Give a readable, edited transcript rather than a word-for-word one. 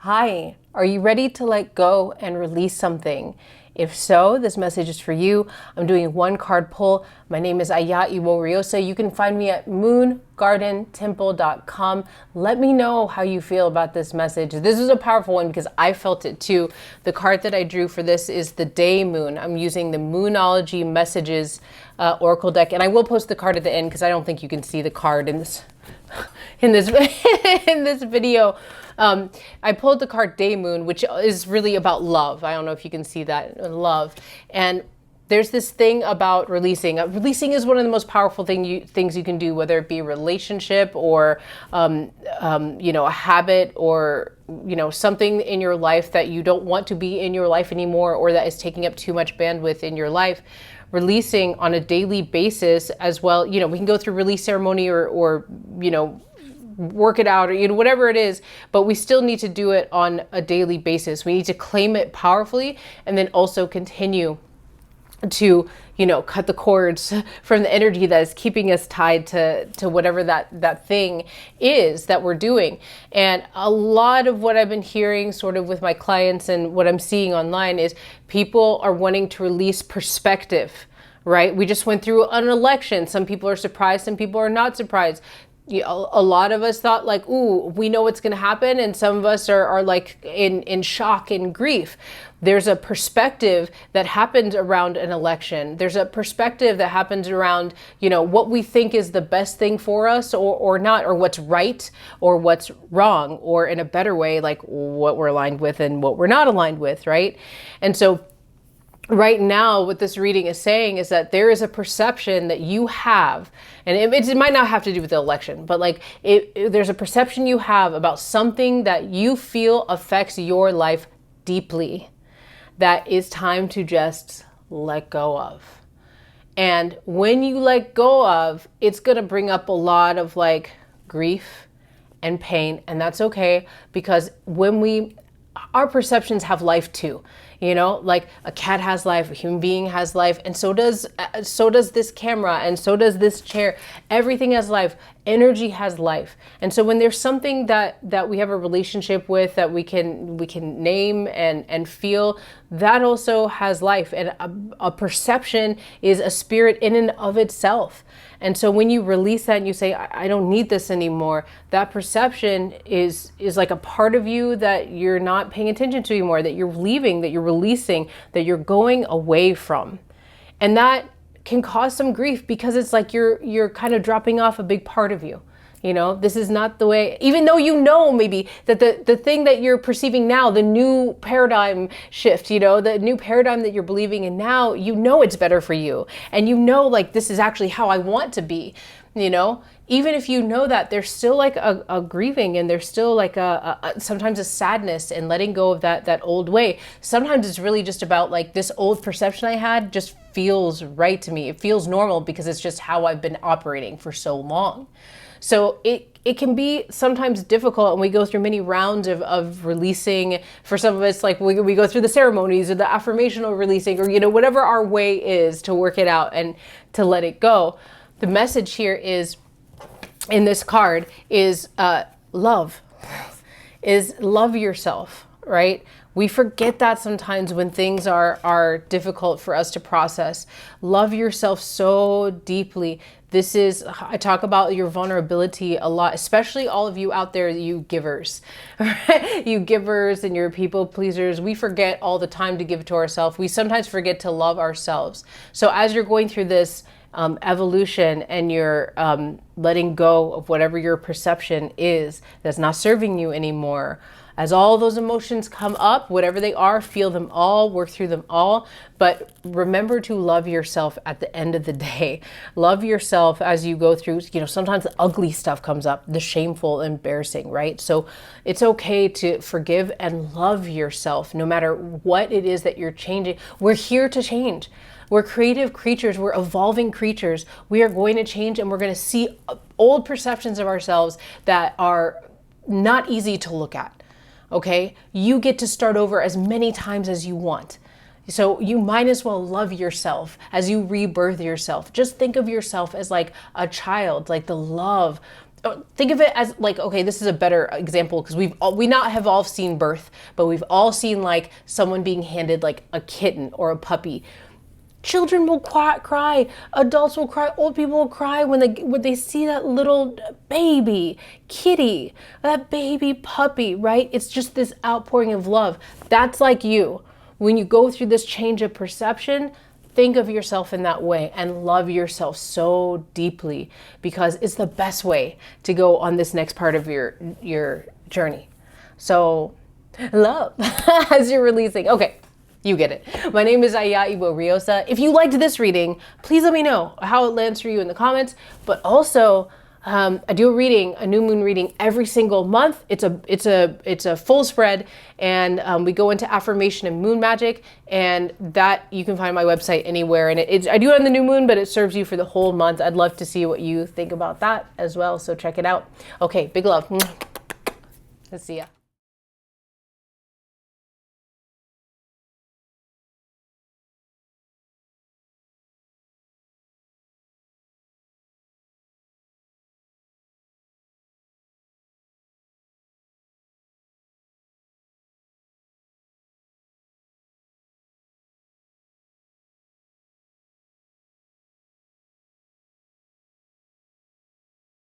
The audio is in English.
Hi, are you ready to let go and release something? If so, this message is for you. I'm doing one card pull. My name is Aya Iworiosa. You can find me at moongardentemple.com. Let me know how you feel about this message. This is a powerful one because I felt it too. The card that I drew for this is the Day Moon. I'm using the Moonology Messages Oracle deck, and I will post the card at the end because I don't think you can see the card in this in this in this video. I pulled the card Day Moon, which is really about love. I don't know if you can see that, love. And there's this thing about releasing. Releasing is one of the most powerful things you can do, whether it be a relationship or, a habit or, something in your life that you don't want to be in your life anymore, or that is taking up too much bandwidth in your life. Releasing on a daily basis as well. We can go through release ceremony or work it out or whatever it is, but we still need to do it on a daily basis. We need to claim it powerfully and then also continue to cut the cords from the energy that is keeping us tied to whatever that thing is that we're doing. And a lot of what I've been hearing sort of with my clients and what I'm seeing online is people are wanting to release perspective, right? We just went through an election. Some people are surprised, some people are not surprised. A lot of us thought like, ooh, we know what's going to happen. And some of us are like in shock and grief. There's a perspective that happens around an election. There's a perspective that happens around, what we think is the best thing for us or not, or what's right or what's wrong, or in a better way, like what we're aligned with and what we're not aligned with, right? And so right now, what this reading is saying is that there is a perception that you have, and it might not have to do with the election, but there's a perception you have about something that you feel affects your life deeply that is time to just let go of. And when you let go of, it's going to bring up a lot of grief and pain, and that's okay, because our perceptions have life too. Like a cat has life, a human being has life, and so does this camera, and so does this chair. Everything has life. Energy has life. And so when there's something that we have a relationship with that we can name and feel, that also has life. And a perception is a spirit in and of itself. And so when you release that and you say, I don't need this anymore, that perception is like a part of you that you're not paying attention to anymore, that you're leaving, that you're releasing, that you're going away from. And that can cause some grief because it's like you're kind of dropping off a big part of you. This is not the way, even though maybe that the thing that you're perceiving now, the new paradigm shift, the new paradigm that you're believing in now, it's better for you. And this is actually how I want to be, even if that, there's still a grieving, and there's still sometimes a sadness and letting go of that old way. Sometimes it's really just about this old perception I had just feels right to me. It feels normal because it's just how I've been operating for so long. So it can be sometimes difficult, and we go through many rounds of releasing. For some of us, we go through the ceremonies or the affirmational releasing, or whatever our way is to work it out and to let it go. The message here is, in this card, is love. Is love yourself, right? We forget that sometimes when things are difficult for us to process. Love yourself so deeply. I talk about your vulnerability a lot, especially all of you out there, you givers, right? You givers and your people pleasers. We forget all the time to give to ourselves. We sometimes forget to love ourselves. So as you're going through this evolution and you're letting go of whatever your perception is that's not serving you anymore, as all those emotions come up, whatever they are, feel them all, work through them all, but remember to love yourself at the end of the day. Love yourself as you go through, sometimes the ugly stuff comes up, the shameful, embarrassing, right? So it's okay to forgive and love yourself no matter what it is that you're changing. We're here to change. We're creative creatures. We're evolving creatures. We are going to change, and we're going to see old perceptions of ourselves that are not easy to look at. Okay? You get to start over as many times as you want. So you might as well love yourself as you rebirth yourself. Just think of yourself as like a child, like the love think of it as like, okay, this is a better example because we not have all seen birth, but we've all seen like someone being handed like a kitten or a puppy. Children will cry, adults will cry, old people will cry when they see that little baby kitty, that baby puppy, right? It's just this outpouring of love. That's like you. When you go through this change of perception, think of yourself in that way and love yourself so deeply, because it's the best way to go on this next part of your journey. So love as you're releasing. Okay. You get it. My name is Aya Iboriosa. If you liked this reading, please let me know how it lands for you in the comments. But also, I do a new moon reading every single month. It's a full spread, and we go into affirmation and moon magic, and that you can find on my website anywhere. And I do it on the new moon, but it serves you for the whole month. I'd love to see what you think about that as well. So check it out. Okay, big love. Let's see ya.